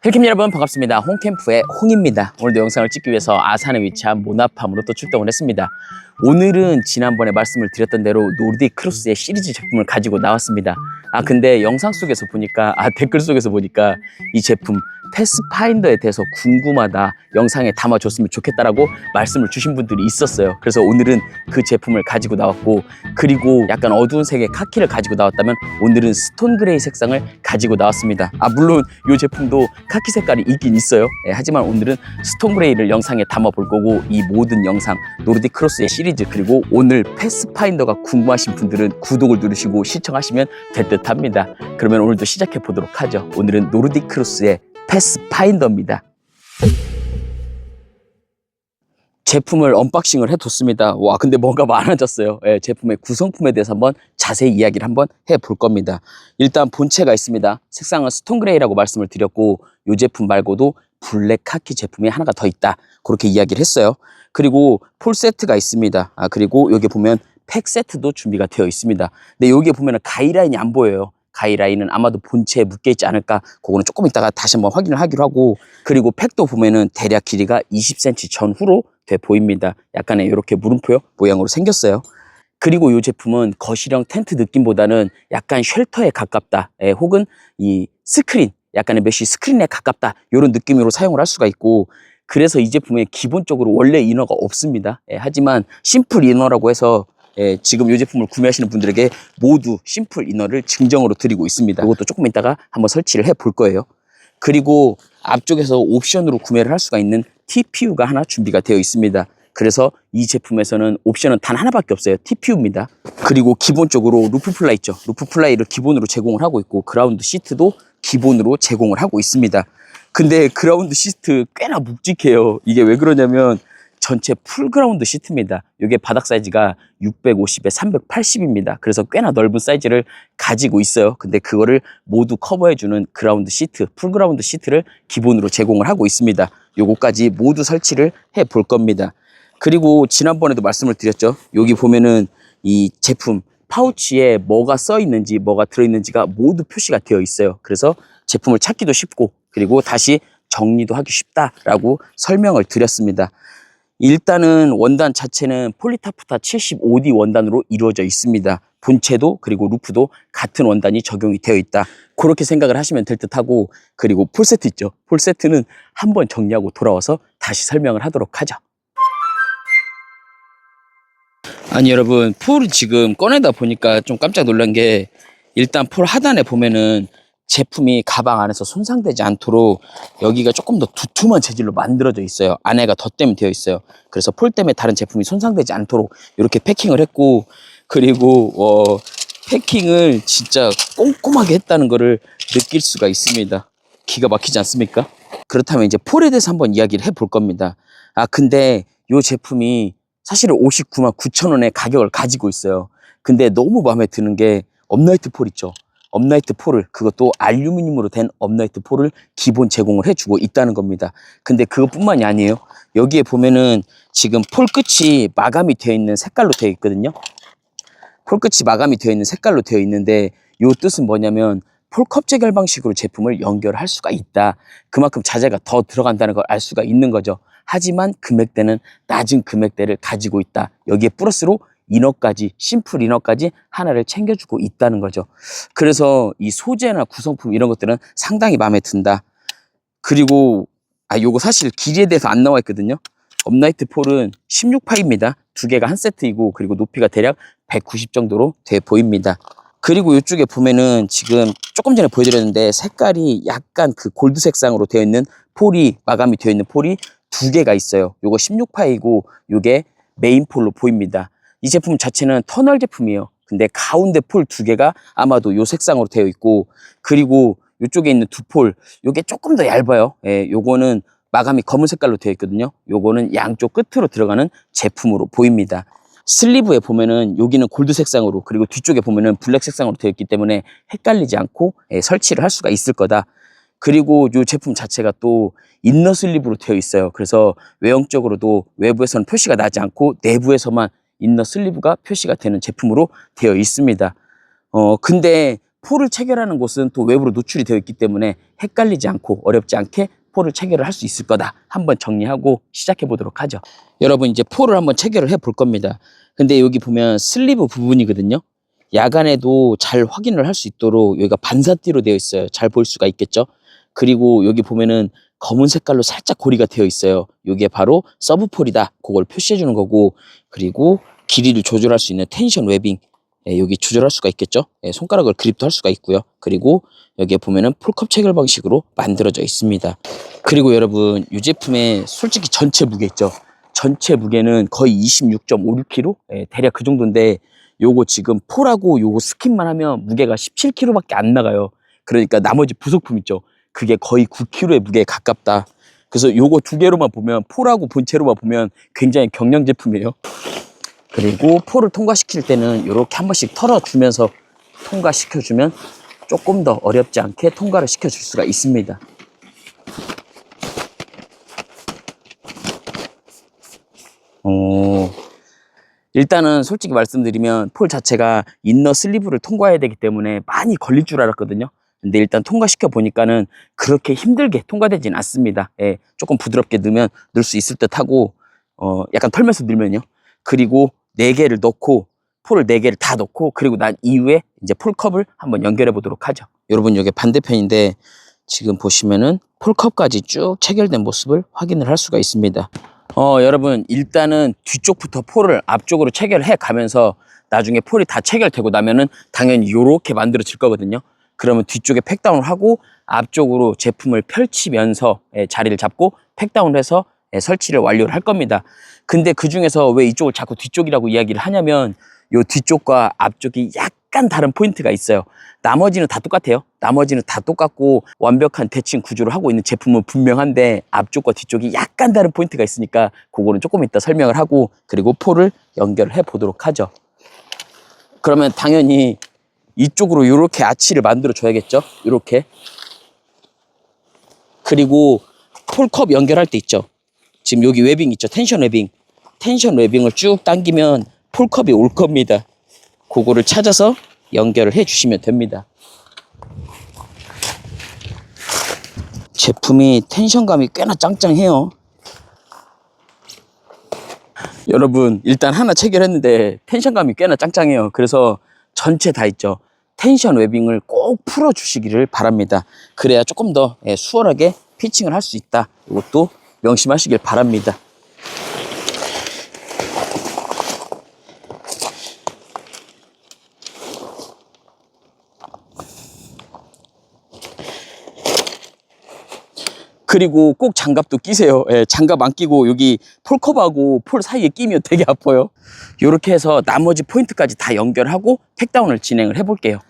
헬캠 여러분 반갑습니다. 홍캠프의 홍입니다. 오늘도 영상을 찍기 위해서 아산에 위치한 모나팜으로 또 출동을 했습니다. 오늘은 지난번에 말씀을 드렸던 대로 노르딕 크루스의 시리즈 제품을 가지고 나왔습니다. 근데 영상 속에서 보니까 댓글 속에서 보니까 이 제품 패스파인더에 대해서 궁금하다, 영상에 담아줬으면 좋겠다라고 말씀을 주신 분들이 있었어요. 그래서 오늘은 그 제품을 가지고 나왔고, 그리고 약간 어두운 색의 카키를 가지고 나왔다면 오늘은 스톤 그레이 색상을 가지고 나왔습니다. 물론 이 제품도 카키 색깔이 있긴 있어요. 하지만 오늘은 스톤 그레이를 영상에 담아 볼 거고, 이 모든 영상 노르딕 크루스의 시리즈 그리고 오늘 패스파인더가 궁금하신 분들은 구독을 누르시고 시청하시면 될 듯 합니다. 그러면 오늘도 시작해 보도록 하죠. 오늘은 노르딕 크루스의 패스파인더입니다. 제품을 언박싱을 해뒀습니다. 와, 근데 뭔가 많아졌어요. 제품의 구성품에 대해서 한번 자세히 이야기를 한번 해볼 겁니다. 일단 본체가 있습니다. 색상은 스톤 그레이라고 말씀을 드렸고, 이 제품 말고도 블랙 카키 제품이 하나가 더 있다, 그렇게 이야기를 했어요. 그리고 폴 세트가 있습니다. 그리고 여기 보면 팩 세트도 준비가 되어 있습니다. 근데 여기에 보면 가이라인이 안 보여요. 가이라인은 아마도 본체에 묶여 있지 않을까, 그거는 조금 이따가 다시 한번 확인을 하기로 하고, 그리고 팩도 보면은 대략 길이가 20cm 전후로 돼 보입니다. 약간의 이렇게 물음표 모양으로 생겼어요. 그리고 이 제품은 거실형 텐트 느낌보다는 약간 쉘터에 가깝다, 혹은 이 스크린, 약간의 메쉬 스크린에 가깝다, 이런 느낌으로 사용을 할 수가 있고, 그래서 이 제품에 기본적으로 원래 이너가 없습니다. 하지만 심플 이너라고 해서 지금 이 제품을 구매하시는 분들에게 모두 심플 이너를 증정으로 드리고 있습니다. 이것도 조금 이따가 한번 설치를 해 볼 거예요. 그리고 앞쪽에서 옵션으로 구매를 할 수가 있는 TPU가 하나 준비가 되어 있습니다. 그래서 이 제품에서는 옵션은 단 하나밖에 없어요. TPU입니다. 그리고 기본적으로 루프 플라이 있죠. 루프 플라이를 기본으로 제공을 하고 있고, 그라운드 시트도 기본으로 제공을 하고 있습니다. 근데 그라운드 시트 꽤나 묵직해요. 이게 왜 그러냐면 전체 풀 그라운드 시트입니다. 이게 바닥 사이즈가 650에 380입니다. 그래서 꽤나 넓은 사이즈를 가지고 있어요. 근데 그거를 모두 커버해주는 그라운드 시트, 풀 그라운드 시트를 기본으로 제공을 하고 있습니다. 요거까지 모두 설치를 해 볼 겁니다. 그리고 지난번에도 말씀을 드렸죠. 여기 보면은 이 제품 파우치에 뭐가 써 있는지, 뭐가 들어있는지가 모두 표시가 되어 있어요. 그래서 제품을 찾기도 쉽고, 그리고 다시 정리도 하기 쉽다라고 설명을 드렸습니다. 일단은 원단 자체는 폴리타프타 75D 원단으로 이루어져 있습니다. 본체도 그리고 루프도 같은 원단이 적용이 되어 있다, 그렇게 생각을 하시면 될 듯하고, 그리고 폴세트 있죠. 폴세트는 한번 정리하고 돌아와서 다시 설명을 하도록 하죠. 여러분, 폴을 지금 꺼내다 보니까 좀 깜짝 놀란 게, 일단 폴 하단에 보면은 제품이 가방 안에서 손상되지 않도록 여기가 조금 더 두툼한 재질로 만들어져 있어요. 안에가 덧댐이 되어 있어요. 그래서 폴 때문에 다른 제품이 손상되지 않도록 이렇게 패킹을 했고, 그리고 패킹을 진짜 꼼꼼하게 했다는 거를 느낄 수가 있습니다. 기가 막히지 않습니까? 그렇다면 이제 폴에 대해서 한번 이야기를 해볼 겁니다. 근데 이 제품이 사실은 59만 9천 원의 가격을 가지고 있어요. 근데 너무 마음에 드는 게 업라이트 폴 있죠. 업라이트 폴을, 그것도 알루미늄으로 된 업라이트 폴을 기본 제공을 해주고 있다는 겁니다. 근데 그것뿐만이 아니에요. 여기에 보면은 지금 폴 끝이 마감이 되어 있는 색깔로 되어 있거든요. 폴 끝이 마감이 되어 있는 색깔로 되어 있는데, 이 뜻은 뭐냐면 폴 컵재결 방식으로 제품을 연결할 수가 있다. 그만큼 자재가 더 들어간다는 걸 알 수가 있는 거죠. 하지만 금액대는 낮은 금액대를 가지고 있다. 여기에 플러스로 이너까지, 심플 이너까지 하나를 챙겨주고 있다는 거죠. 그래서 이 소재나 구성품 이런 것들은 상당히 마음에 든다. 그리고 요거 사실 길이에 대해서 안 나와 있거든요. 업라이트 폴은 16파입니다. 두 개가 한 세트이고, 그리고 높이가 대략 190 정도로 돼 보입니다. 그리고 이쪽에 보면은 지금 조금 전에 보여드렸는데 색깔이 약간 그 골드 색상으로 되어 있는 폴이, 마감이 되어 있는 폴이 두 개가 있어요. 요거 16파이고 요게 메인 폴로 보입니다. 이 제품 자체는 터널 제품이에요. 근데 가운데 폴 두 개가 아마도 요 색상으로 되어 있고, 그리고 이쪽에 있는 두 폴, 요게 조금 더 얇아요. 요거는 마감이 검은 색깔로 되어 있거든요. 요거는 양쪽 끝으로 들어가는 제품으로 보입니다. 슬리브에 보면은 여기는 골드 색상으로, 그리고 뒤쪽에 보면은 블랙 색상으로 되어 있기 때문에 헷갈리지 않고 설치를 할 수가 있을 거다. 그리고 이 제품 자체가 또 인너 슬리브로 되어 있어요. 그래서 외형적으로도 외부에서는 표시가 나지 않고 내부에서만 인너 슬리브가 표시가 되는 제품으로 되어 있습니다. 근데 폴을 체결하는 곳은 또 외부로 노출이 되어 있기 때문에 헷갈리지 않고 어렵지 않게 폴을 체결을 할 수 있을 거다. 한번 정리하고 시작해 보도록 하죠. 여러분 이제 폴을 한번 체결을 해 볼 겁니다. 근데 여기 보면 슬리브 부분이거든요. 야간에도 잘 확인을 할 수 있도록 여기가 반사띠로 되어 있어요. 잘 볼 수가 있겠죠. 그리고 여기 보면은 검은 색깔로 살짝 고리가 되어 있어요. 이게 바로 서브폴이다. 그걸 표시해 주는 거고, 그리고 길이를 조절할 수 있는 텐션 웨빙, 여기 조절할 수가 있겠죠. 손가락을 그립도 할 수가 있고요. 그리고 여기에 보면은 폴컵 체결 방식으로 만들어져 있습니다. 그리고 여러분 이 제품의 솔직히 전체 무게 있죠. 전체 무게는 거의 26.56kg, 대략 그 정도인데 요거 지금 폴하고 요거 스킨만 하면 무게가 17kg밖에 안 나가요. 그러니까 나머지 부속품 있죠. 그게 거의 9kg의 무게에 가깝다. 그래서 요거 두 개로만 보면, 폴하고 본체로만 보면 굉장히 경량 제품이에요. 그리고 폴을 통과시킬 때는 이렇게 한 번씩 털어주면서 통과시켜주면 조금 더 어렵지 않게 통과를 시켜줄 수가 있습니다. 일단은 솔직히 말씀드리면 폴 자체가 이너 슬리브를 통과해야 되기 때문에 많이 걸릴 줄 알았거든요. 근데 일단 통과시켜 보니까는 그렇게 힘들게 통과되진 않습니다. 조금 부드럽게 넣으면 넣을 수 있을 듯 하고, 약간 털면서 넣으면요. 그리고 4개를 넣고, 폴을 4개를 다 넣고, 그리고 난 이후에 이제 폴컵을 한번 연결해 보도록 하죠. 여러분, 이게 반대편인데, 지금 보시면은 폴컵까지 쭉 체결된 모습을 확인을 할 수가 있습니다. 여러분, 일단은 뒤쪽부터 폴을 앞쪽으로 체결해 가면서 나중에 폴이 다 체결되고 나면은 당연히 이렇게 만들어질 거거든요. 그러면 뒤쪽에 팩다운을 하고 앞쪽으로 제품을 펼치면서 자리를 잡고 팩다운을 해서 설치를 완료를 할 겁니다. 근데 그 중에서 왜 이쪽을 자꾸 뒤쪽이라고 이야기를 하냐면, 요 뒤쪽과 앞쪽이 약간 다른 포인트가 있어요. 나머지는 다 똑같아요. 나머지는 다 똑같고 완벽한 대칭 구조를 하고 있는 제품은 분명한데, 앞쪽과 뒤쪽이 약간 다른 포인트가 있으니까 그거는 조금 이따 설명을 하고, 그리고 폴을 연결을 해 보도록 하죠. 그러면 당연히 이쪽으로 이렇게 아치를 만들어 줘야겠죠. 이렇게. 그리고 폴컵 연결할 때 있죠. 지금 여기 웨빙 있죠. 텐션 웨빙. 텐션 웨빙을 쭉 당기면 폴컵이 올 겁니다. 그거를 찾아서 연결을 해 주시면 됩니다. 제품이 텐션감이 꽤나 짱짱해요. 여러분, 일단 하나 체결했는데 텐션감이 꽤나 짱짱해요. 그래서 전체 다 있죠. 텐션 웨빙을 꼭 풀어 주시기를 바랍니다. 그래야 조금 더 수월하게 피칭을 할 수 있다. 이것도 명심하시길 바랍니다. 그리고 꼭 장갑도 끼세요. 장갑 안 끼고 여기 폴컵하고 폴 사이에 끼면 되게 아파요. 이렇게 해서 나머지 포인트까지 다 연결하고 팩다운을 진행을 해볼게요.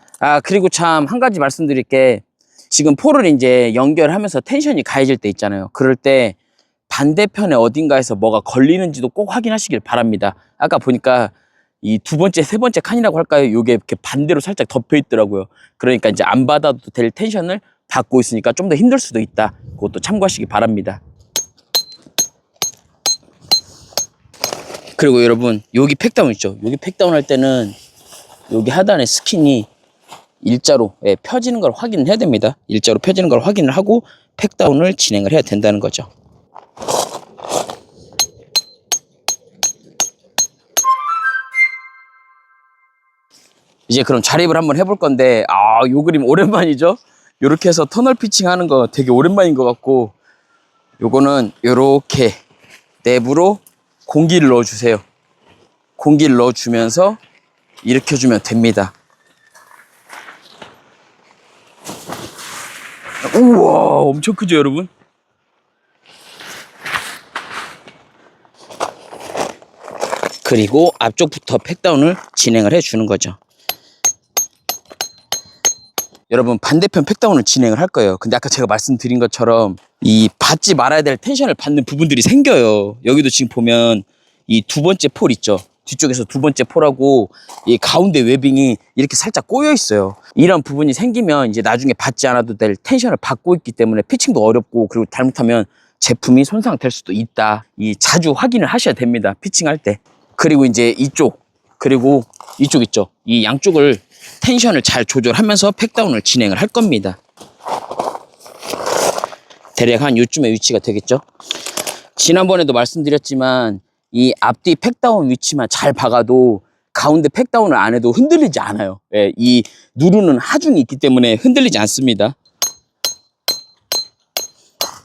그리고 참 한 가지 말씀드릴 게, 지금 폴을 이제 연결하면서 텐션이 가해질 때 있잖아요. 그럴 때 반대편에 어딘가에서 뭐가 걸리는지도 꼭 확인하시길 바랍니다. 아까 보니까 이 두 번째, 세 번째 칸이라고 할까요? 이게 이렇게 반대로 살짝 덮여 있더라고요. 그러니까 이제 안 받아도 될 텐션을 받고 있으니까 좀 더 힘들 수도 있다. 그것도 참고하시기 바랍니다. 그리고 여러분, 여기 팩다운 있죠? 여기 팩다운 할 때는 여기 하단에 스킨이 일자로 펴지는 걸 확인해야 됩니다. 일자로 펴지는 걸 확인을 하고 팩다운을 진행을 해야 된다는 거죠. 이제 그럼 자립을 한번 해볼 건데, 요 그림 오랜만이죠? 요렇게 해서 터널 피칭 하는 거 되게 오랜만인 것 같고, 요거는 요렇게 내부로 공기를 넣어주세요. 공기를 넣어주면서 일으켜주면 됩니다. 우와, 엄청 크죠, 여러분? 그리고 앞쪽부터 팩다운을 진행을 해주는 거죠. 여러분, 반대편 팩다운을 진행을 할 거예요. 근데 아까 제가 말씀드린 것처럼 이 받지 말아야 될 텐션을 받는 부분들이 생겨요. 여기도 지금 보면 이 두 번째 폴 있죠. 뒤쪽에서 두 번째 폴하고 이 가운데 웨빙이 이렇게 살짝 꼬여 있어요. 이런 부분이 생기면 이제 나중에 받지 않아도 될 텐션을 받고 있기 때문에 피칭도 어렵고, 그리고 잘못하면 제품이 손상될 수도 있다. 이 자주 확인을 하셔야 됩니다. 피칭할 때. 그리고 이제 이쪽, 그리고 이쪽 있죠. 이 양쪽을 텐션을 잘 조절하면서 팩다운을 진행을 할 겁니다. 대략 한 요쯤의 위치가 되겠죠. 지난번에도 말씀드렸지만 이 앞뒤 팩다운 위치만 잘 박아도 가운데 팩다운을 안 해도 흔들리지 않아요. 예, 이 누르는 하중이 있기 때문에 흔들리지 않습니다.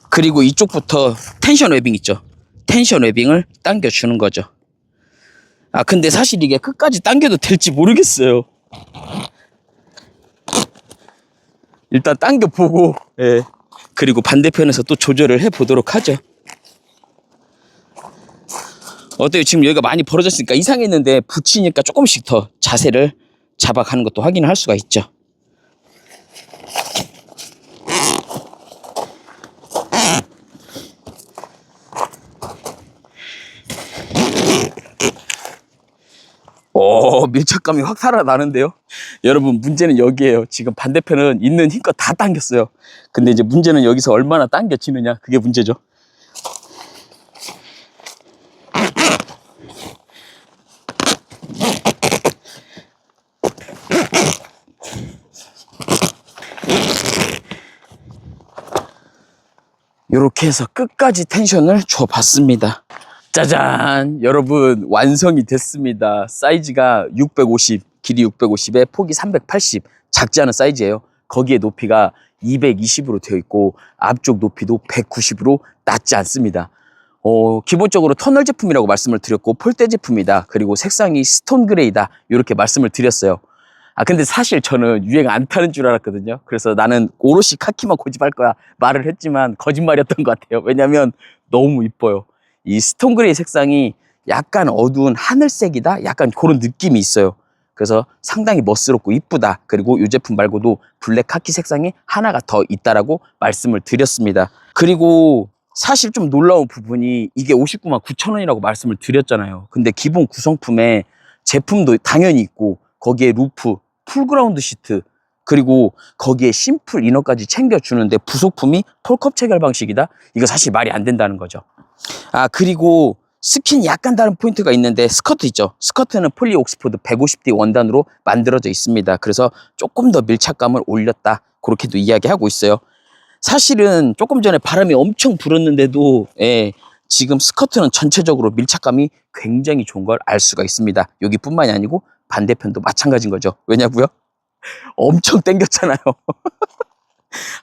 그리고 이쪽부터 텐션 웨빙 있죠. 텐션 웨빙을 당겨주는 거죠. 아 근데 사실 이게 끝까지 당겨도 될지 모르겠어요. 일단 당겨보고 예. 그리고 반대편에서 또 조절을 해보도록 하죠. 어때요? 지금 여기가 많이 벌어졌으니까 이상했는데 붙이니까 조금씩 더 자세를 잡아가는 것도 확인을 할 수가 있죠. 오, 밀착감이 확 살아나는데요. 여러분 문제는 여기에요. 지금 반대편은 있는 힘껏 다 당겼어요. 근데 이제 문제는 여기서 얼마나 당겨지느냐, 그게 문제죠. 이렇게 해서 끝까지 텐션을 줘봤습니다. 짜잔! 여러분 완성이 됐습니다. 사이즈가 650, 길이 650에 폭이 380, 작지 않은 사이즈예요. 거기에 높이가 220으로 되어 있고 앞쪽 높이도 190으로 낮지 않습니다. 기본적으로 터널 제품이라고 말씀을 드렸고 폴대 제품이다. 그리고 색상이 스톤 그레이다. 이렇게 말씀을 드렸어요. 아 근데 사실 저는 유행 안 타는 줄 알았거든요. 그래서 나는 오롯이 카키만 고집할 거야 말을 했지만 거짓말이었던 것 같아요. 왜냐면 너무 이뻐요. 이 스톤 그레이 색상이 약간 어두운 하늘색이다, 약간 그런 느낌이 있어요. 그래서 상당히 멋스럽고 이쁘다. 그리고 이 제품 말고도 블랙 카키 색상이 하나가 더 있다라고 말씀을 드렸습니다. 그리고 사실 좀 놀라운 부분이 이게 59만 9천 원이라고 말씀을 드렸잖아요. 근데 기본 구성품에 제품도 당연히 있고 거기에 루프, 풀그라운드 시트, 그리고 거기에 심플 이너까지 챙겨주는데 부속품이 폴컵 체결 방식이다? 이거 사실 말이 안 된다는 거죠. 아 그리고 스킨이 약간 다른 포인트가 있는데 스커트 있죠. 스커트는 폴리 옥스포드 150D 원단으로 만들어져 있습니다. 그래서 조금 더 밀착감을 올렸다, 그렇게도 이야기하고 있어요. 사실은 조금 전에 바람이 엄청 불었는데도 지금 스커트는 전체적으로 밀착감이 굉장히 좋은 걸 알 수가 있습니다. 여기뿐만이 아니고 반대편도 마찬가지인 거죠. 왜냐고요? 엄청 당겼잖아요.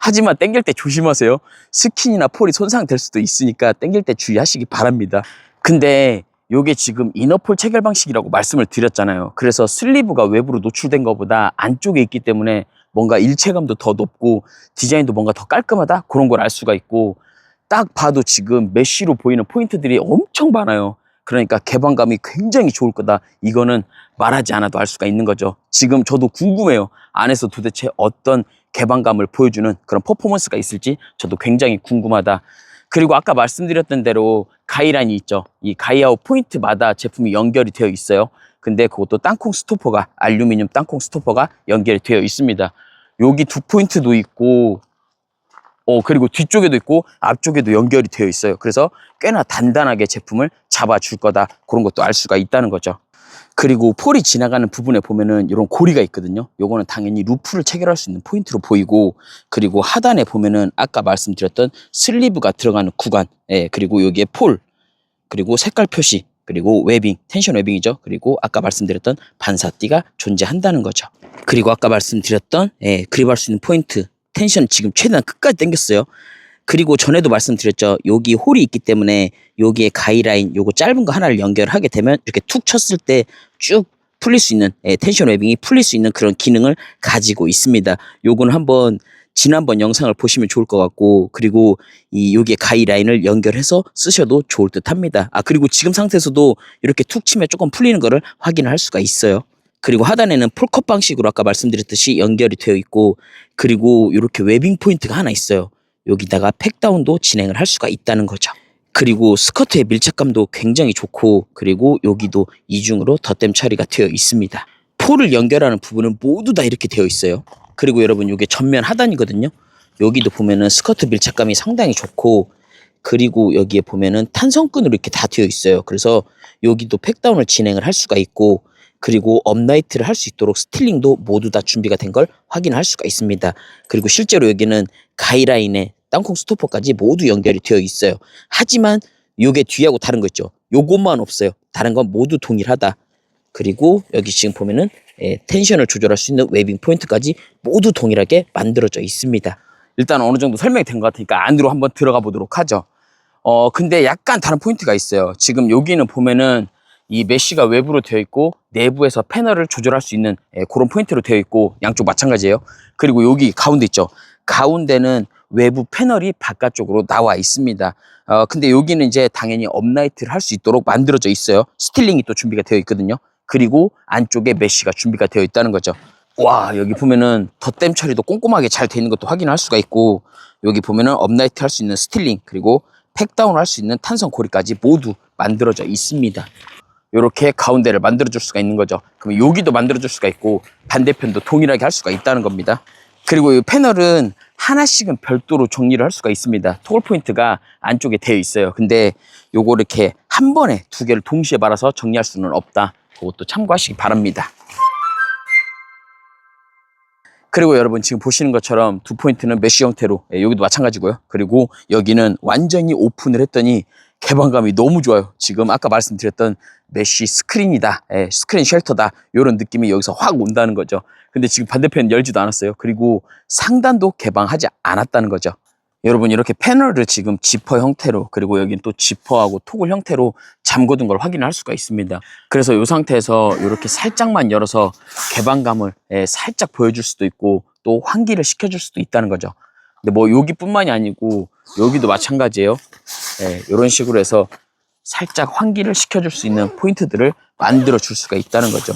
하지만 당길 때 조심하세요. 스킨이나 폴이 손상될 수도 있으니까 당길 때 주의하시기 바랍니다. 근데 요게 지금 이너폴 체결 방식이라고 말씀을 드렸잖아요. 그래서 슬리브가 외부로 노출된 것보다 안쪽에 있기 때문에 뭔가 일체감도 더 높고 디자인도 뭔가 더 깔끔하다, 그런 걸 알 수가 있고 딱 봐도 지금 메쉬로 보이는 포인트들이 엄청 많아요. 그러니까 개방감이 굉장히 좋을 거다. 이거는 말하지 않아도 알 수가 있는 거죠. 지금 저도 궁금해요. 안에서 도대체 어떤 개방감을 보여주는 그런 퍼포먼스가 있을지 저도 굉장히 궁금하다. 그리고 아까 말씀드렸던 대로 가이라인이 있죠. 이 가이아웃 포인트마다 제품이 연결이 되어 있어요. 근데 그것도 땅콩 스토퍼가, 알루미늄 땅콩 스토퍼가 연결이 되어 있습니다. 여기 두 포인트도 있고 그리고 뒤쪽에도 있고 앞쪽에도 연결이 되어 있어요. 그래서 꽤나 단단하게 제품을 잡아줄 거다, 그런 것도 알 수가 있다는 거죠. 그리고 폴이 지나가는 부분에 보면은 이런 고리가 있거든요. 요거는 당연히 루프를 체결할 수 있는 포인트로 보이고, 그리고 하단에 보면은 아까 말씀드렸던 슬리브가 들어가는 구간, 그리고 여기에 폴, 그리고 색깔 표시, 그리고 웨빙, 텐션 웨빙이죠. 그리고 아까 말씀드렸던 반사띠가 존재한다는 거죠. 그리고 아까 말씀드렸던 그립할 수 있는 포인트, 텐션 지금 최대한 끝까지 당겼어요. 그리고 전에도 말씀드렸죠. 여기 홀이 있기 때문에 여기에 가이라인, 요거 짧은 거 하나를 연결하게 되면 이렇게 툭 쳤을 때 쭉 풀릴 수 있는, 텐션 웨빙이 풀릴 수 있는 그런 기능을 가지고 있습니다. 요거는 한번 지난번 영상을 보시면 좋을 것 같고, 그리고 여기에 가이라인을 연결해서 쓰셔도 좋을 듯 합니다. 아 그리고 지금 상태에서도 이렇게 툭 치면 조금 풀리는 거를 확인할 수가 있어요. 그리고 하단에는 폴컵 방식으로 아까 말씀드렸듯이 연결이 되어 있고, 그리고 이렇게 웨빙 포인트가 하나 있어요. 여기다가 팩다운도 진행을 할 수가 있다는 거죠. 그리고 스커트의 밀착감도 굉장히 좋고, 그리고 여기도 이중으로 덧댐 처리가 되어 있습니다. 폴을 연결하는 부분은 모두 다 이렇게 되어 있어요. 그리고 여러분 이게 전면 하단이거든요. 여기도 보면은 스커트 밀착감이 상당히 좋고, 그리고 여기에 보면은 탄성끈으로 이렇게 다 되어 있어요. 그래서 여기도 팩다운을 진행을 할 수가 있고, 그리고 업라이트를 할 수 있도록 스틸링도 모두 다 준비가 된 걸 확인할 수가 있습니다. 그리고 실제로 여기는 가이라인에 땅콩 스토퍼까지 모두 연결이 되어 있어요. 하지만 요게 뒤하고 다른 거 있죠. 요것만 없어요. 다른 건 모두 동일하다. 그리고 여기 지금 보면은 텐션을 조절할 수 있는 웨빙 포인트까지 모두 동일하게 만들어져 있습니다. 일단 어느 정도 설명이 된 것 같으니까 안으로 한번 들어가 보도록 하죠. 근데 약간 다른 포인트가 있어요. 지금 여기는 보면은 이 메쉬가 외부로 되어 있고 내부에서 패널을 조절할 수 있는 그런 포인트로 되어 있고 양쪽 마찬가지예요. 그리고 여기 가운데 있죠. 가운데는 외부 패널이 바깥쪽으로 나와 있습니다. 근데 여기는 이제 당연히 업라이트를 할 수 있도록 만들어져 있어요. 스틸링이 또 준비가 되어 있거든요. 그리고 안쪽에 메쉬가 준비가 되어 있다는 거죠. 와, 여기 보면은 덧댐 처리도 꼼꼼하게 잘 되어 있는 것도 확인할 수가 있고, 여기 보면은 업라이트 할 수 있는 스틸링, 그리고 팩다운 할 수 있는 탄성 고리까지 모두 만들어져 있습니다. 이렇게 가운데를 만들어줄 수가 있는 거죠. 그럼 여기도 만들어줄 수가 있고 반대편도 동일하게 할 수가 있다는 겁니다. 그리고 이 패널은 하나씩은 별도로 정리를 할 수가 있습니다. 토글 포인트가 안쪽에 되어 있어요. 근데 요거 이렇게 한 번에 두 개를 동시에 말아서 정리할 수는 없다. 그것도 참고하시기 바랍니다. 그리고 여러분 지금 보시는 것처럼 두 포인트는 메쉬 형태로, 여기도 마찬가지고요. 그리고 여기는 완전히 오픈을 했더니 개방감이 너무 좋아요. 지금 아까 말씀드렸던 메쉬 스크린이다, 스크린 쉘터다, 이런 느낌이 여기서 확 온다는 거죠. 근데 지금 반대편 열지도 않았어요. 그리고 상단도 개방하지 않았다는 거죠. 여러분 이렇게 패널을 지금 지퍼 형태로, 그리고 여기는 또 지퍼하고 토글 형태로 잠궈둔 걸 확인할 수가 있습니다. 그래서 이 상태에서 이렇게 살짝만 열어서 개방감을 살짝 보여줄 수도 있고 또 환기를 시켜줄 수도 있다는 거죠. 근데 뭐 여기뿐만이 아니고 여기도 마찬가지예요. 이런 식으로 해서 살짝 환기를 시켜줄 수 있는 포인트들을 만들어 줄 수가 있다는 거죠.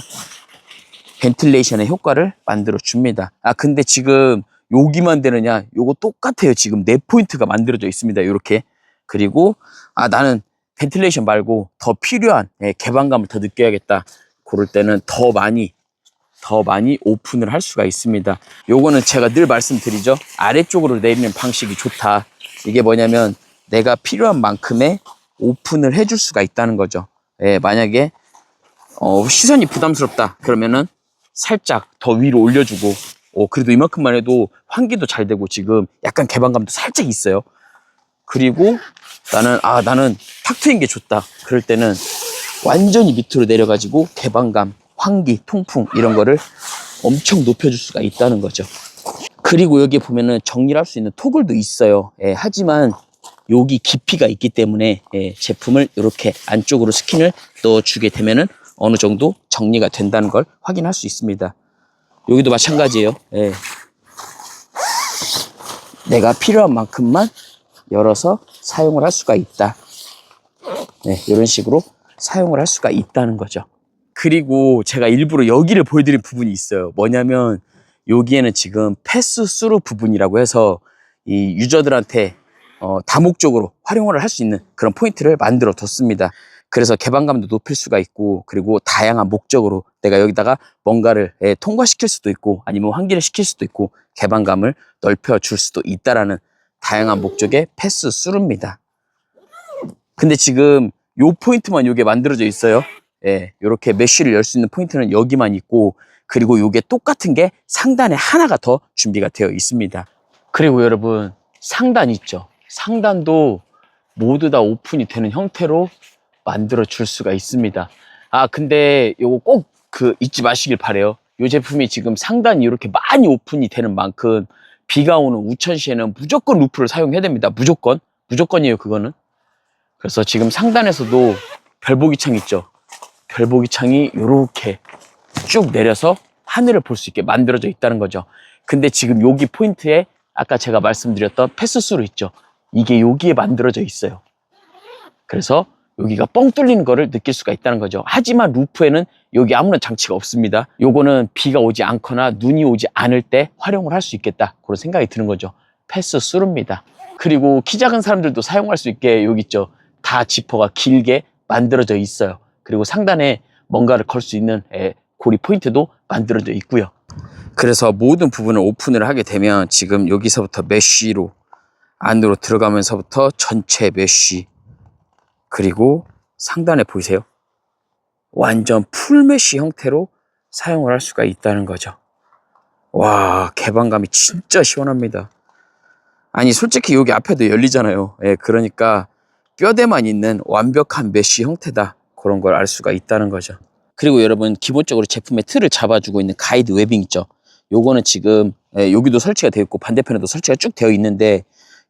벤틸레이션의 효과를 만들어 줍니다. 근데 지금 여기만 되느냐? 요거 똑같아요. 지금 4포인트가 만들어져 있습니다. 이렇게. 그리고 나는 벤틸레이션 말고 더 필요한 개방감을 더 느껴야겠다. 그럴 때는 더 많이 오픈을 할 수가 있습니다. 요거는 제가 늘 말씀드리죠. 아래쪽으로 내리는 방식이 좋다. 이게 뭐냐면 내가 필요한 만큼의 오픈을 해줄 수가 있다는 거죠. 만약에 시선이 부담스럽다 그러면은 살짝 더 위로 올려주고, 그래도 이만큼만 해도 환기도 잘 되고 지금 약간 개방감도 살짝 있어요. 그리고 나는 탁 트인 게 좋다. 그럴 때는 완전히 밑으로 내려가지고 개방감, 환기, 통풍 이런 거를 엄청 높여줄 수가 있다는 거죠. 그리고 여기 보면은 정리를 할 수 있는 토글도 있어요. 하지만 여기 깊이가 있기 때문에 제품을 이렇게 안쪽으로 스킨을 넣어주게 되면은 어느 정도 정리가 된다는 걸 확인할 수 있습니다. 여기도 마찬가지예요. 내가 필요한 만큼만 열어서 사용을 할 수가 있다. 이런 식으로 사용을 할 수가 있다는 거죠. 그리고 제가 일부러 여기를 보여드린 부분이 있어요. 뭐냐면 여기에는 지금 패스 스루 부분이라고 해서 이 유저들한테 다목적으로 활용을 할 수 있는 그런 포인트를 만들어 뒀습니다. 그래서 개방감도 높일 수가 있고, 그리고 다양한 목적으로 내가 여기다가 뭔가를 통과시킬 수도 있고, 아니면 환기를 시킬 수도 있고, 개방감을 넓혀줄 수도 있다라는 다양한 목적의 패스 스루입니다. 근데 지금 요 포인트만 요게 만들어져 있어요. 요렇게 메쉬를 열 수 있는 포인트는 여기만 있고, 그리고 요게 똑같은 게 상단에 하나가 더 준비가 되어 있습니다. 그리고 여러분 상단 있죠. 상단도 모두 다 오픈이 되는 형태로 만들어 줄 수가 있습니다. 근데 요거 꼭 잊지 마시길 바래요. 이 제품이 지금 상단이 이렇게 많이 오픈이 되는 만큼 비가 오는 우천시에는 무조건 루프를 사용해야 됩니다. 무조건이에요, 그거는. 그래서 지금 상단에서도 별보기 창 있죠. 별보기 창이 이렇게 쭉 내려서 하늘을 볼 수 있게 만들어져 있다는 거죠. 근데 지금 여기 포인트에 아까 제가 말씀드렸던 패스스루 있죠. 이게 여기에 만들어져 있어요. 그래서 여기가 뻥 뚫리는 거를 느낄 수가 있다는 거죠. 하지만 루프에는 여기 아무런 장치가 없습니다. 요거는 비가 오지 않거나 눈이 오지 않을 때 활용을 할 수 있겠다, 그런 생각이 드는 거죠. 패스스루입니다. 그리고 키 작은 사람들도 사용할 수 있게 여기 있죠. 다 지퍼가 길게 만들어져 있어요. 그리고 상단에 뭔가를 걸 수 있는 고리 포인트도 만들어져 있고요. 그래서 모든 부분을 오픈을 하게 되면 지금 여기서부터 메쉬로 안으로 들어가면서부터 전체 메쉬, 그리고 상단에 보이세요? 완전 풀메쉬 형태로 사용을 할 수가 있다는 거죠. 와, 개방감이 진짜 시원합니다. 아니 솔직히 여기 앞에도 열리잖아요. 예, 그러니까 뼈대만 있는 완벽한 메쉬 형태다, 그런 걸 알 수가 있다는 거죠. 그리고 여러분, 기본적으로 제품의 틀을 잡아주고 있는 가이드 웨빙 있죠. 요거는 지금 여기도 설치가 되어 있고 반대편에도 설치가 쭉 되어 있는데,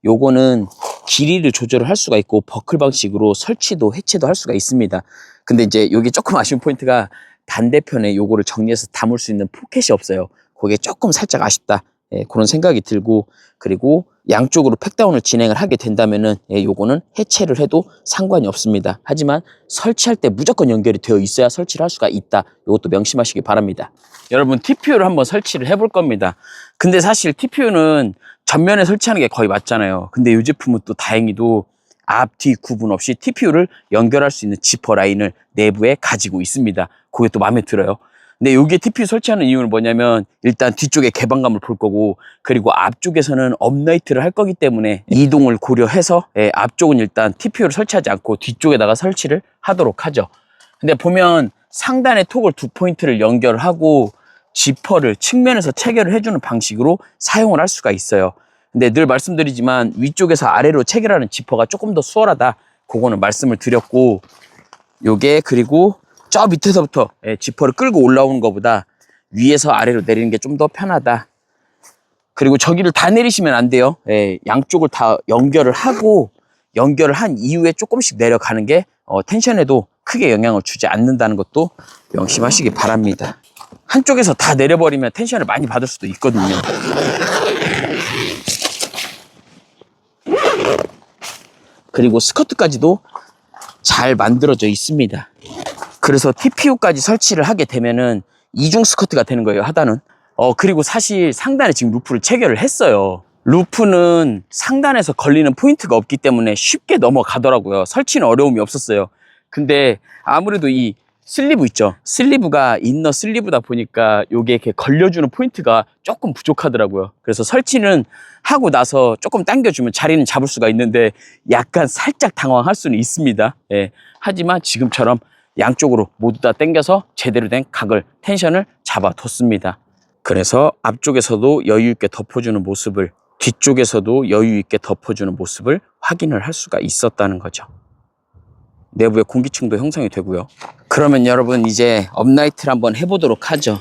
요거는 길이를 조절을 할 수가 있고 버클 방식으로 설치도 해체도 할 수가 있습니다. 근데 이제 여기 조금 아쉬운 포인트가 반대편에 요거를 정리해서 담을 수 있는 포켓이 없어요. 그게 조금 살짝 아쉽다, 그런 생각이 들고, 그리고 양쪽으로 팩다운을 진행을 하게 된다면은 요거는 해체를 해도 상관이 없습니다. 하지만 설치할 때 무조건 연결이 되어 있어야 설치를 할 수가 있다. 요것도 명심하시기 바랍니다. 여러분, TPU를 한번 설치를 해볼 겁니다. 근데 사실 TPU는 전면에 설치하는 게 거의 맞잖아요. 근데 이 제품은 또 다행히도 앞, 뒤 구분 없이 TPU를 연결할 수 있는 지퍼 라인을 내부에 가지고 있습니다. 그게 또 마음에 들어요. 근데 여기에 TPU 설치하는 이유는 뭐냐면, 일단 뒤쪽에 개방감을 볼 거고, 그리고 앞쪽에서는 업라이트를 할 거기 때문에 이동을 고려해서 앞쪽은 일단 TPU를 설치하지 않고 뒤쪽에다가 설치를 하도록 하죠. 근데 보면 상단에 톡을 2포인트를 연결하고 지퍼를 측면에서 체결을 해주는 방식으로 사용을 할 수가 있어요. 근데 늘 말씀드리지만 위쪽에서 아래로 체결하는 지퍼가 조금 더 수월하다, 그거는 말씀을 드렸고, 요게 그리고 저 밑에서부터 지퍼를 끌고 올라오는 것보다 위에서 아래로 내리는 게 좀 더 편하다. 그리고 저기를 다 내리시면 안 돼요. 양쪽을 다 연결을 하고, 연결을 한 이후에 조금씩 내려가는 게 텐션에도 크게 영향을 주지 않는다는 것도 명심하시기 바랍니다. 한쪽에서 다 내려버리면 텐션을 많이 받을 수도 있거든요. 그리고 스커트까지도 잘 만들어져 있습니다. 그래서 TPU까지 설치를 하게 되면은 이중 스커트가 되는 거예요, 하단은. 그리고 사실 상단에 지금 루프를 체결을 했어요. 루프는 상단에서 걸리는 포인트가 없기 때문에 쉽게 넘어가더라고요. 설치는 어려움이 없었어요. 근데 아무래도 이 슬리브 있죠. 슬리브가 인너 슬리브다 보니까 요게 이렇게 걸려주는 포인트가 조금 부족하더라고요. 그래서 설치는 하고 나서 조금 당겨주면 자리는 잡을 수가 있는데 약간 살짝 당황할 수는 있습니다. 하지만 지금처럼 양쪽으로 모두 다 당겨서 제대로 된 각을, 텐션을 잡아뒀습니다. 그래서 앞쪽에서도 여유 있게 덮어주는 모습을, 뒤쪽에서도 여유 있게 덮어주는 모습을 확인을 할 수가 있었다는 거죠. 내부에 공기층도 형성이 되고요. 그러면 여러분, 이제 업라이트를 한번 해보도록 하죠.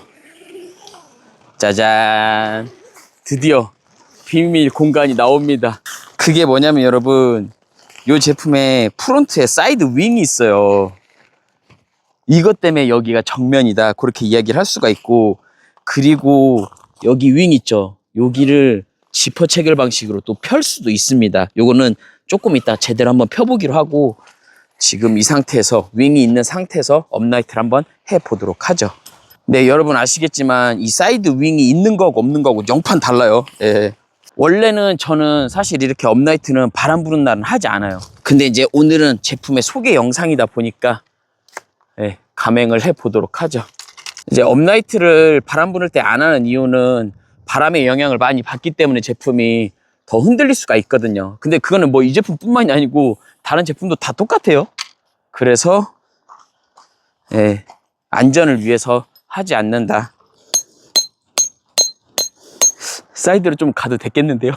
짜잔, 드디어 비밀 공간이 나옵니다. 그게 뭐냐면 여러분, 이 제품에 프론트에 사이드 윙이 있어요. 이것 때문에 여기가 정면이다, 그렇게 이야기를 할 수가 있고, 그리고 여기 윙 있죠. 여기를 지퍼 체결 방식으로 또 펼 수도 있습니다. 요거는 조금 이따 제대로 한번 펴보기로 하고, 지금 이 상태에서, 윙이 있는 상태에서 업라이트를 한번 해보도록 하죠. 네, 여러분 아시겠지만 이 사이드 윙이 있는 거고 없는 거고 영판 달라요. 원래는 저는 사실 이렇게 업라이트는 바람 부는 날은 하지 않아요. 근데 이제 오늘은 제품의 소개 영상이다 보니까 감행을 해보도록 하죠. 이제 업라이트를 바람 부는 때 안 하는 이유는 바람의 영향을 많이 받기 때문에 제품이 더 흔들릴 수가 있거든요. 근데 그거는 뭐 이 제품뿐만이 아니고 다른 제품도 다 똑같아요. 그래서 안전을 위해서 하지 않는다. 사이드로 좀 가도 됐겠는데요.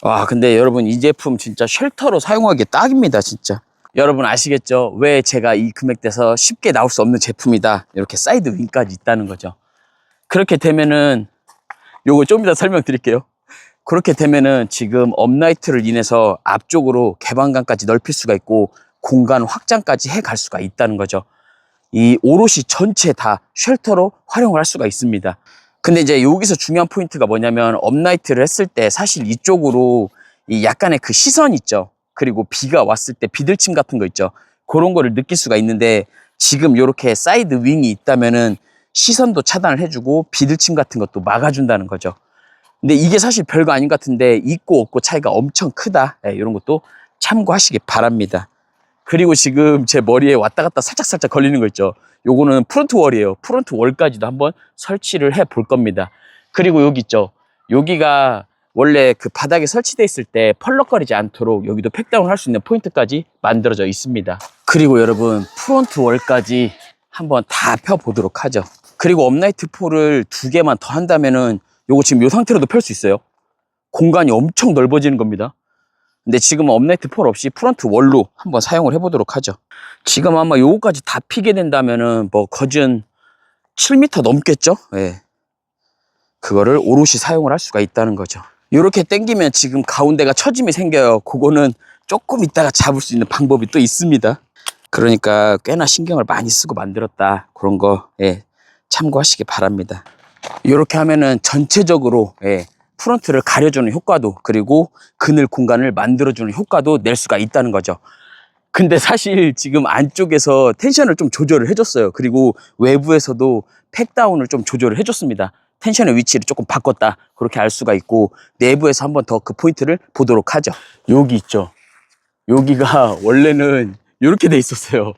와, 근데 여러분, 이 제품 진짜 쉘터로 사용하기 딱입니다, 진짜. 여러분 아시겠죠? 왜 제가 이 금액대에서 쉽게 나올 수 없는 제품이다, 이렇게 사이드 윙까지 있다는 거죠. 그렇게 되면은, 요거 좀 이따 설명드릴게요. 그렇게 되면은 지금 업라이트를 인해서 앞쪽으로 개방감까지 넓힐 수가 있고 공간 확장까지 해갈 수가 있다는 거죠. 이 오롯이 전체 다 쉘터로 활용을 할 수가 있습니다. 근데 이제 여기서 중요한 포인트가 뭐냐면, 업라이트를 했을 때 사실 이쪽으로 이 약간의 그 시선 있죠. 그리고 비가 왔을 때 비들침 같은 거 있죠. 그런 거를 느낄 수가 있는데, 지금 이렇게 사이드 윙이 있다면은 시선도 차단을 해주고 비들침 같은 것도 막아준다는 거죠. 근데 이게 사실 별거 아닌 것 같은데 있고 없고 차이가 엄청 크다, 이런 것도 참고하시기 바랍니다. 그리고 지금 제 머리에 왔다 갔다 살짝 걸리는 거 있죠. 요거는 프론트 월이에요. 프론트 월까지도 한번 설치를 해 볼 겁니다. 그리고 여기 있죠. 여기가 원래 그 바닥에 설치되어 있을 때 펄럭거리지 않도록 여기도 팩다운 할 수 있는 포인트까지 만들어져 있습니다. 그리고 여러분, 프론트 월까지 한번 다 펴보도록 하죠. 그리고 업라이트 폴을 2개만 더 한다면은 요거 지금 요 상태로도 펼 수 있어요. 공간이 엄청 넓어지는 겁니다. 근데 지금은 업라이트 폴 없이 프론트 월로 한번 사용을 해보도록 하죠. 지금 아마 요거까지 다 피게 된다면은 뭐 거진 7m 넘겠죠? 예. 그거를 오롯이 사용을 할 수가 있다는 거죠. 이렇게 당기면 지금 가운데가 처짐이 생겨요. 그거는 조금 있다가 잡을 수 있는 방법이 또 있습니다. 그러니까 꽤나 신경을 많이 쓰고 만들었다. 그런 거 참고하시기 바랍니다. 이렇게 하면은 전체적으로 프론트를 가려주는 효과도, 그리고 그늘 공간을 만들어주는 효과도 낼 수가 있다는 거죠. 근데 사실 지금 안쪽에서 텐션을 좀 조절을 해줬어요. 그리고 외부에서도 팩다운을 좀 조절을 해줬습니다. 텐션의 위치를 조금 바꿨다, 그렇게 알 수가 있고, 내부에서 한번 더 그 포인트를 보도록 하죠. 여기 있죠. 여기가 원래는 이렇게 돼 있었어요.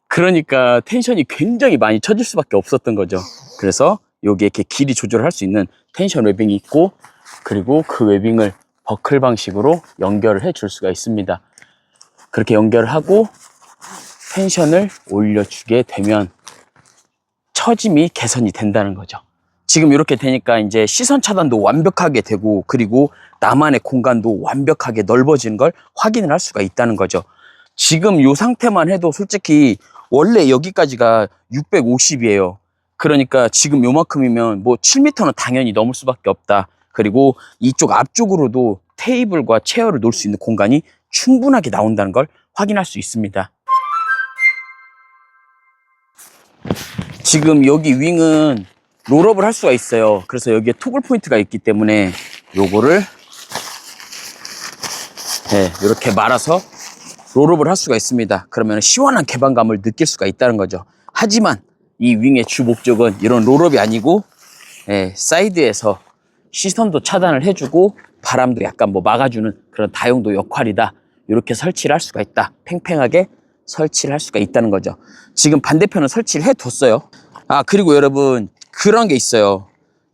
그러니까 텐션이 굉장히 많이 쳐질 수밖에 없었던 거죠. 그래서 여기에 이렇게 길이 조절할 수 있는 텐션 웨빙이 있고, 그리고 그 웨빙을 버클 방식으로 연결을 해 줄 수가 있습니다. 그렇게 연결을 하고 텐션을 올려주게 되면 처짐이 개선이 된다는 거죠. 지금 이렇게 되니까 이제 시선 차단도 완벽하게 되고, 그리고 나만의 공간도 완벽하게 넓어지는 걸 확인을 할 수가 있다는 거죠. 지금 이 상태만 해도 솔직히 원래 여기까지가 650이에요. 그러니까 지금 요만큼이면 뭐 7m는 당연히 넘을 수밖에 없다. 그리고 이쪽 앞쪽으로도 테이블과 체어를 놓을 수 있는 공간이 충분하게 나온다는 걸 확인할 수 있습니다. 지금 여기 윙은 롤업을 할 수가 있어요. 그래서 여기에 토글 포인트가 있기 때문에 요거를 이렇게 말아서 롤업을 할 수가 있습니다. 그러면 시원한 개방감을 느낄 수가 있다는 거죠. 하지만 이 윙의 주 목적은 이런 롤업이 아니고 사이드에서 시선도 차단을 해주고 바람도 약간 뭐 막아주는 그런 다용도 역할이다. 이렇게 설치를 할 수가 있다. 팽팽하게 설치를 할 수가 있다는 거죠. 지금 반대편은 설치를 해뒀어요. 그리고 여러분, 그런 게 있어요.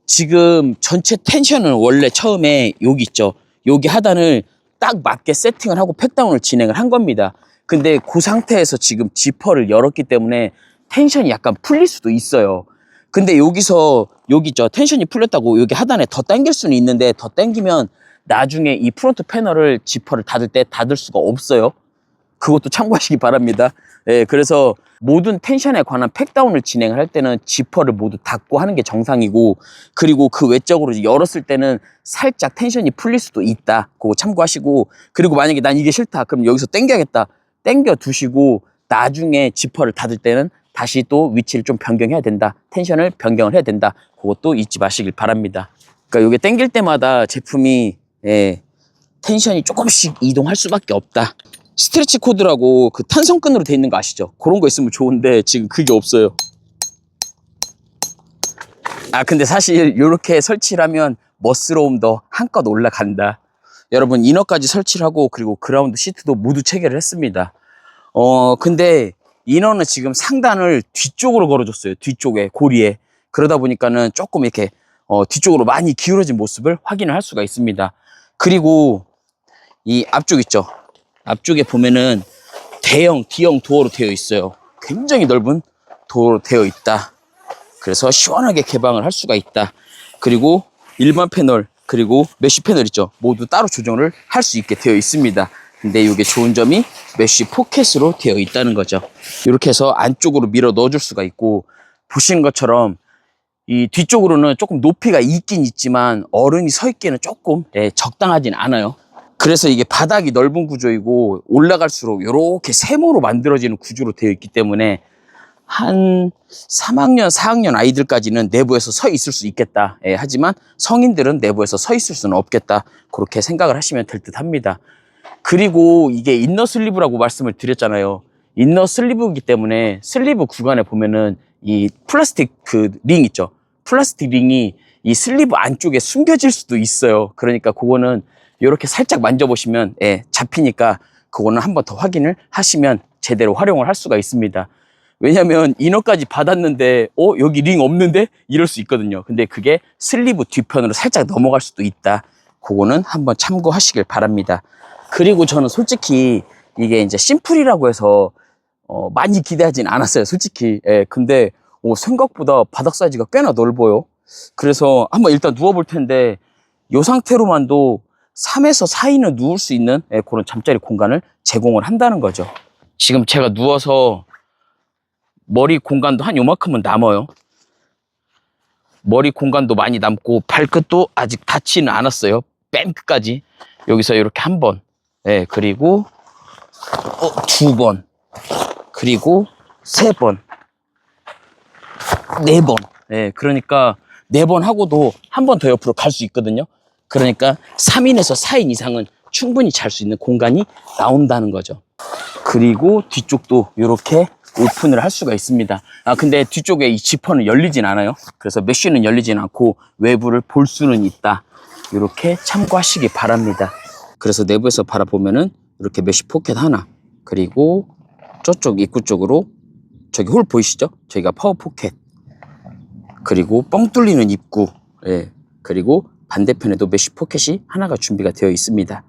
지금 전체 텐션은 원래 처음에 여기 있죠. 여기 하단을 딱 맞게 세팅을 하고 팩다운을 진행을 한 겁니다. 근데 그 상태에서 지금 지퍼를 열었기 때문에 텐션이 약간 풀릴 수도 있어요. 근데 여기서 여기 있죠. 텐션이 풀렸다고 여기 하단에 더 당길 수는 있는데, 더 당기면 나중에 이 프론트 패널을 지퍼를 닫을 때 닫을 수가 없어요. 그것도 참고하시기 바랍니다. 그래서 모든 텐션에 관한 팩다운을 진행을 할 때는 지퍼를 모두 닫고 하는 게 정상이고, 그리고 그 외적으로 열었을 때는 살짝 텐션이 풀릴 수도 있다. 그거 참고하시고, 그리고 만약에 난 이게 싫다, 그럼 여기서 당겨야겠다. 당겨 두시고 나중에 지퍼를 닫을 때는 다시 또 위치를 좀 변경해야 된다. 텐션을 변경을 해야 된다. 그것도 잊지 마시길 바랍니다. 그러니까 이게 당길 때마다 제품이 텐션이 조금씩 이동할 수밖에 없다. 스트레치 코드라고 그 탄성끈으로 돼 있는 거 아시죠? 그런 거 있으면 좋은데 지금 그게 없어요. 근데 사실 이렇게 설치를 하면 멋스러움도 한껏 올라간다. 여러분, 이너까지 설치를 하고, 그리고 그라운드 시트도 모두 체결을 했습니다. 근데 이너는 지금 상단을 뒤쪽으로 걸어줬어요. 뒤쪽에, 고리에. 그러다 보니까는 조금 이렇게 뒤쪽으로 많이 기울어진 모습을 확인을 할 수가 있습니다. 그리고 이 앞쪽 있죠? 앞쪽에 보면은 대형 D형 도어로 되어 있어요. 굉장히 넓은 도어로 되어 있다. 그래서 시원하게 개방을 할 수가 있다. 그리고 일반 패널, 그리고 메쉬 패널 있죠? 모두 따로 조정을 할 수 있게 되어 있습니다. 근데 이게 좋은 점이 메쉬 포켓으로 되어 있다는 거죠. 이렇게 해서 안쪽으로 밀어 넣어줄 수가 있고, 보시는 것처럼 이 뒤쪽으로는 조금 높이가 있긴 있지만 어른이 서 있기에는 조금 적당하진 않아요. 그래서 이게 바닥이 넓은 구조이고, 올라갈수록 이렇게 세모로 만들어지는 구조로 되어 있기 때문에 한 3학년, 4학년 아이들까지는 내부에서 서 있을 수 있겠다. 하지만 성인들은 내부에서 서 있을 수는 없겠다. 그렇게 생각을 하시면 될 듯 합니다. 그리고 이게 인너 슬리브라고 말씀을 드렸잖아요. 인너 슬리브이기 때문에 슬리브 구간에 보면은 이 플라스틱 그 링 있죠. 플라스틱 링이 이 슬리브 안쪽에 숨겨질 수도 있어요. 그러니까 그거는 이렇게 살짝 만져보시면 잡히니까 그거는 한번 더 확인을 하시면 제대로 활용을 할 수가 있습니다. 왜냐면 이너까지 받았는데 여기 링 없는데? 이럴 수 있거든요. 근데 그게 슬리브 뒤편으로 살짝 넘어갈 수도 있다. 그거는 한번 참고하시길 바랍니다. 그리고 저는 솔직히 이게 이제 심플이라고 해서 많이 기대하진 않았어요, 솔직히. 예, 근데 생각보다 바닥 사이즈가 꽤나 넓어요. 그래서 한번 일단 누워볼 텐데 이 상태로만도 3에서 4인은 누울 수 있는 그런 잠자리 공간을 제공을 한다는 거죠. 지금 제가 누워서 머리 공간도 한 요만큼은 남아요. 머리 공간도 많이 남고 발끝도 아직 닿지는 않았어요. 맨 끝까지. 여기서 이렇게 한 번, 그리고 2번, 그리고 3번, 4번. 그러니까 4번 하고도 한 번 더 옆으로 갈 수 있거든요. 그러니까 3인에서 4인 이상은 충분히 잘 수 있는 공간이 나온다는 거죠. 그리고 뒤쪽도 이렇게 오픈을 할 수가 있습니다. 근데 뒤쪽에 이 지퍼는 열리진 않아요. 그래서 메쉬는 열리진 않고 외부를 볼 수는 있다. 이렇게 참고하시기 바랍니다. 그래서 내부에서 바라보면은 이렇게 메쉬 포켓 하나, 그리고 저쪽 입구 쪽으로 저기 홀 보이시죠? 저기가 파워 포켓, 그리고 뻥 뚫리는 입구, 그리고 반대편에도 메쉬 포켓이 하나가 준비가 되어 있습니다.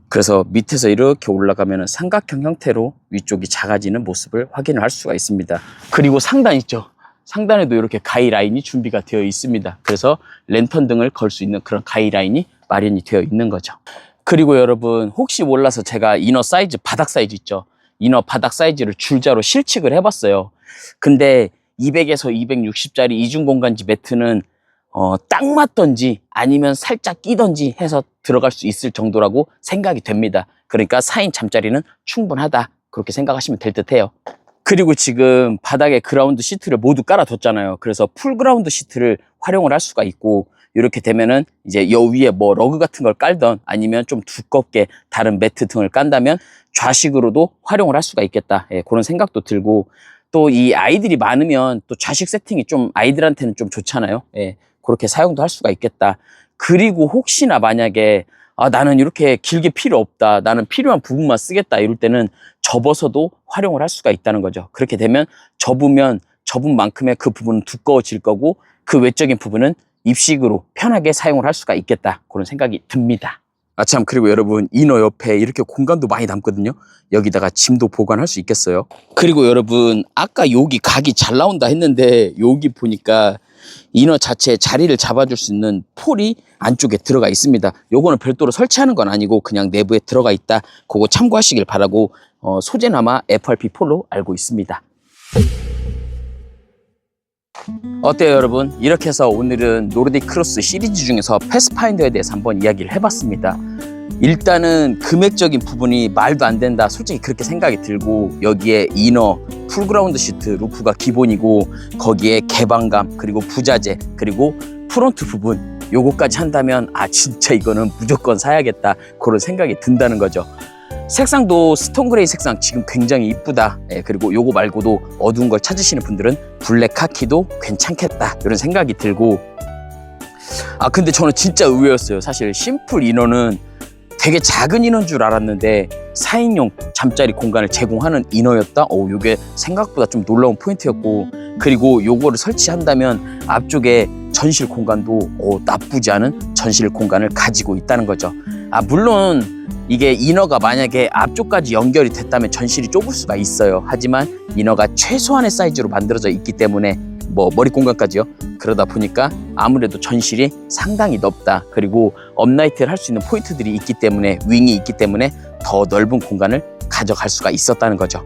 그래서 밑에서 이렇게 올라가면 삼각형 형태로 위쪽이 작아지는 모습을 확인을 할 수가 있습니다. 그리고 상단 있죠? 상단에도 이렇게 가이라인이 준비가 되어 있습니다. 그래서 랜턴 등을 걸 수 있는 그런 가이라인이 마련이 되어 있는 거죠. 그리고 여러분, 혹시 몰라서 제가 이너 사이즈, 바닥 사이즈 있죠? 이너 바닥 사이즈를 줄자로 실측을 해봤어요. 근데 200에서 260짜리 이중공간지 매트는 딱 맞던지 아니면 살짝 끼던지 해서 들어갈 수 있을 정도라고 생각이 됩니다. 그러니까 4인 잠자리는 충분하다, 그렇게 생각하시면 될 듯해요. 그리고 지금 바닥에 그라운드 시트를 모두 깔아뒀잖아요. 그래서 풀그라운드 시트를 활용을 할 수가 있고, 이렇게 되면은 이제 여 위에 뭐 러그 같은 걸 깔던 아니면 좀 두껍게 다른 매트 등을 깐다면 좌식으로도 활용을 할 수가 있겠다, 그런 생각도 들고, 또 이 아이들이 많으면 또 좌식 세팅이 좀 아이들한테는 좀 좋잖아요. 그렇게 사용도 할 수가 있겠다. 그리고 혹시나 만약에 나는 이렇게 길게 필요 없다, 나는 필요한 부분만 쓰겠다, 이럴 때는 접어서도 활용을 할 수가 있다는 거죠. 그렇게 되면 접으면 접은 만큼의 그 부분은 두꺼워질 거고, 그 외적인 부분은 입식으로 편하게 사용을 할 수가 있겠다, 그런 생각이 듭니다. 참, 그리고 여러분, 이너 옆에 이렇게 공간도 많이 남거든요. 여기다가 짐도 보관할 수 있겠어요. 그리고 여러분, 아까 여기 각이 잘 나온다 했는데 여기 보니까 이너 자체에 자리를 잡아줄 수 있는 폴이 안쪽에 들어가 있습니다. 요거는 별도로 설치하는 건 아니고 그냥 내부에 들어가 있다, 그거 참고하시길 바라고, 소재는 아마 FRP 폴로 알고 있습니다. 어때요 여러분? 이렇게 해서 오늘은 노르딕 크루스 시리즈 중에서 패스파인더에 대해서 한번 이야기를 해봤습니다. 일단은 금액적인 부분이 말도 안 된다, 솔직히 그렇게 생각이 들고, 여기에 이너, 풀그라운드 시트, 루프가 기본이고, 거기에 개방감, 그리고 부자재, 그리고 프론트 부분, 요거까지 한다면 진짜 이거는 무조건 사야겠다, 그런 생각이 든다는 거죠. 색상도 스톤 그레이 색상 지금 굉장히 이쁘다. 그리고 요거 말고도 어두운 걸 찾으시는 분들은 블랙 카키도 괜찮겠다, 이런 생각이 들고, 근데 저는 진짜 의외였어요. 사실 심플 이너는 되게 작은 이너인 줄 알았는데 4인용 잠자리 공간을 제공하는 이너였다. 요게 생각보다 좀 놀라운 포인트였고, 그리고 요거를 설치한다면 앞쪽에 전실 공간도 나쁘지 않은 전실 공간을 가지고 있다는 거죠. 물론 이게 이너가 만약에 앞쪽까지 연결이 됐다면 전실이 좁을 수가 있어요. 하지만 이너가 최소한의 사이즈로 만들어져 있기 때문에, 뭐 머리 공간까지요. 그러다 보니까 아무래도 전실이 상당히 넓다. 그리고 업라이트를 할 수 있는 포인트들이 있기 때문에, 윙이 있기 때문에 더 넓은 공간을 가져갈 수가 있었다는 거죠.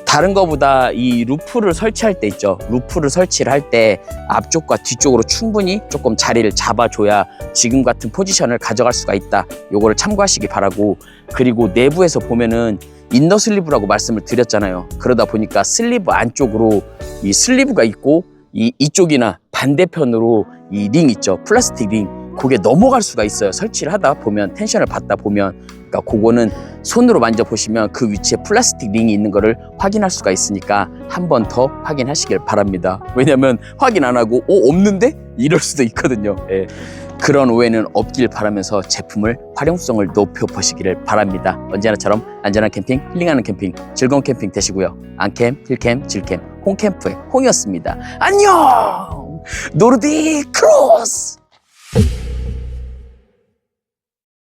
다른 거보다 이 루프를 설치할 때 있죠. 루프를 설치를 할 때 앞쪽과 뒤쪽으로 충분히 조금 자리를 잡아줘야 지금 같은 포지션을 가져갈 수가 있다. 요거를 참고하시기 바라고, 그리고 내부에서 보면은 인너 슬리브라고 말씀을 드렸잖아요. 그러다 보니까 슬리브 안쪽으로 이 슬리브가 있고, 이쪽이나 반대편으로 이 링 있죠. 플라스틱 링. 그게 넘어갈 수가 있어요. 설치를 하다 보면, 텐션을 받다 보면. 그러니까 그거는 손으로 만져보시면 그 위치에 플라스틱 링이 있는 거를 확인할 수가 있으니까 한 번 더 확인하시길 바랍니다. 왜냐면 확인 안 하고 없는데? 이럴 수도 있거든요. 그런 오해는 없길 바라면서 제품을 활용성을 높여보시기를 바랍니다. 언제나처럼 안전한 캠핑, 힐링하는 캠핑, 즐거운 캠핑 되시고요. 안캠, 힐캠, 질캠, 홍캠프의 홍이었습니다. 안녕! 노르딕 크루스!